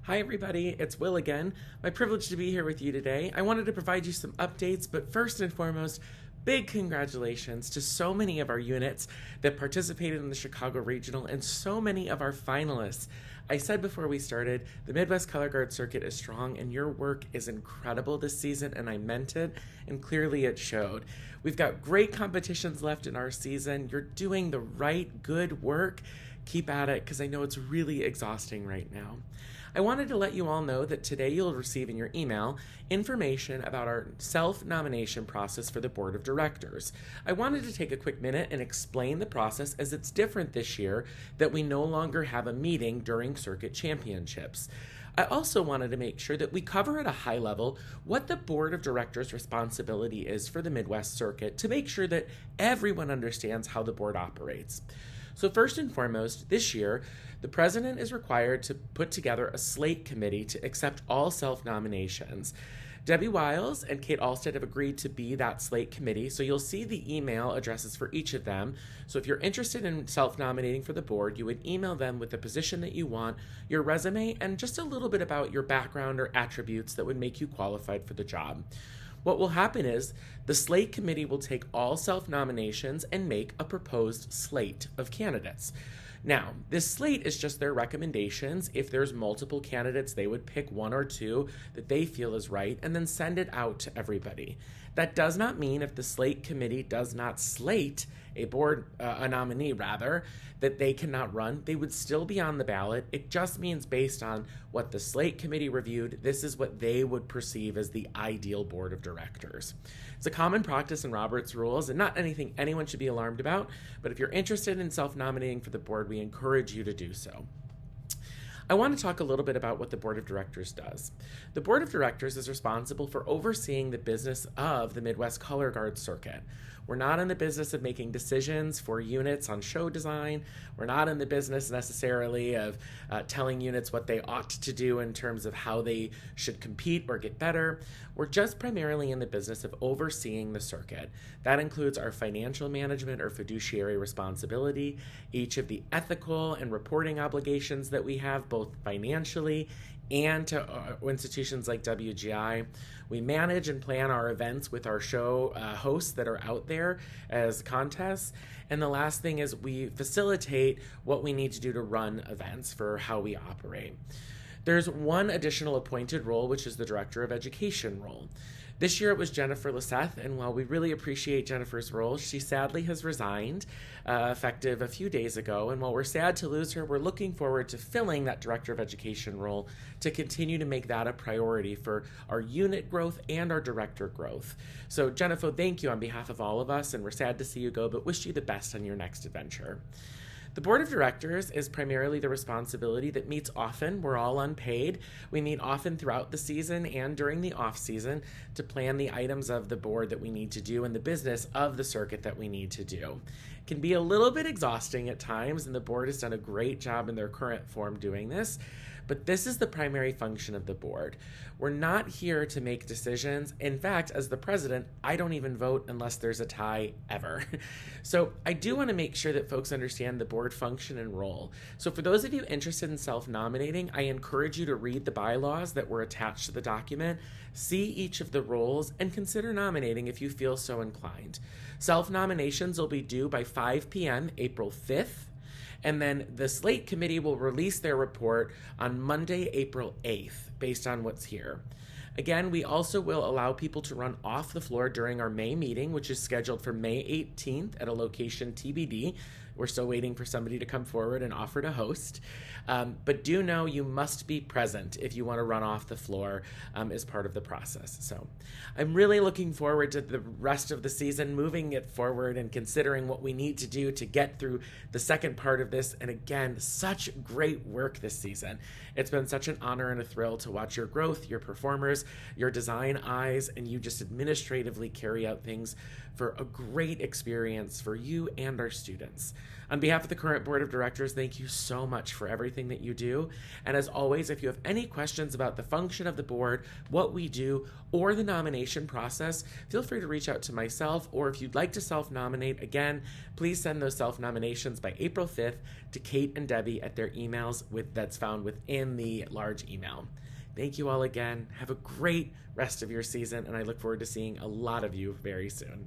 Hi, everybody. It's Will again. My privilege to be here with you today. I wanted to provide you some updates, but first and foremost, big congratulations to so many of our units that participated in the Chicago Regional and so many of our finalists. I said before we started, the Midwest Color Guard circuit is strong and your work is incredible this season, and I meant it, and clearly it showed. We've got great competitions left in our season. You're doing the right, good work. Keep at it, because I know it's really exhausting right now. I wanted to let you all know that today you'll receive in your email information about our self-nomination process for the Board of Directors. I wanted to take a quick minute and explain the process, as it's different this year that we no longer have a meeting during circuit championships. I also wanted to make sure that we cover at a high level what the Board of Directors' responsibility is for the Midwest Circuit, to make sure that everyone understands how the board operates. So first and foremost, this year, the president is required to put together a slate committee to accept all self-nominations. Debbie Wiles and Kate Alstead have agreed to be that slate committee, so you'll see the email addresses for each of them. So if you're interested in self-nominating for the board, you would email them with the position that you want, your resume, and just a little bit about your background or attributes that would make you qualified for the job. What will happen is the slate committee will take all self-nominations and make a proposed slate of candidates. Now, this slate is just their recommendations. If there's multiple candidates, they would pick one or two that they feel is right and then send it out to everybody. That does not mean if the slate committee does not slate a nominee rather, that they cannot run. They would still be on the ballot. It just means based on what the slate committee reviewed, this is what they would perceive as the ideal board of directors. It's a common practice in Robert's rules and not anything anyone should be alarmed about, but if you're interested in self-nominating for the board, we encourage you to do so. I want to talk a little bit about what the Board of Directors does. The Board of Directors is responsible for overseeing the business of the Midwest Color Guard circuit. We're not in the business of making decisions for units on show design. We're not in the business necessarily of telling units what they ought to do in terms of how they should compete or get better. We're just primarily in the business of overseeing the circuit. That includes our financial management or fiduciary responsibility, each of the ethical and reporting obligations that we have, both financially and to institutions like WGI. We manage and plan our events with our show hosts that are out there as contests. And the last thing is we facilitate what we need to do to run events for how we operate. There's one additional appointed role, which is the Director of Education role. This year it was Jennifer Lisseth, and while we really appreciate Jennifer's role, she sadly has resigned effective a few days ago. And while we're sad to lose her, we're looking forward to filling that Director of Education role to continue to make that a priority for our unit growth and our director growth. So Jennifer, thank you on behalf of all of us, and we're sad to see you go, but wish you the best on your next adventure. The Board of Directors is primarily the responsibility that meets often. We're all unpaid. We meet often throughout the season and during the off season to plan the items of the board that we need to do and the business of the circuit that we need to do. It can be a little bit exhausting at times, and the board has done a great job in their current form doing this. But this is the primary function of the board. We're not here to make decisions. In fact, as the president, I don't even vote unless there's a tie ever. So I do want to make sure that folks understand the board function and role. So for those of you interested in self-nominating, I encourage you to read the bylaws that were attached to the document, see each of the roles, and consider nominating if you feel so inclined. Self-nominations will be due by 5 p.m. April 5th. And then the slate committee will release their report on Monday, April 8th, based on what's here. Again, we also will allow people to run off the floor during our May meeting, which is scheduled for May 18th at a location TBD. We're still waiting for somebody to come forward and offer to host. But do know you must be present if you want to run off the floor as part of the process. So I'm really looking forward to the rest of the season, moving it forward and considering what we need to do to get through the second part of this. And again, such great work this season. It's been such an honor and a thrill to watch your growth, your performers, your design eyes, and you just administratively carry out things for a great experience for you and our students. On behalf of the current board of directors, thank you so much for everything that you do. And as always, if you have any questions about the function of the board, what we do, or the nomination process, feel free to reach out to myself, or if you'd like to self-nominate, again, please send those self-nominations by April 5th to Kate and Debbie at their emails that's found within the large email. Thank you all again. Have a great rest of your season, and I look forward to seeing a lot of you very soon.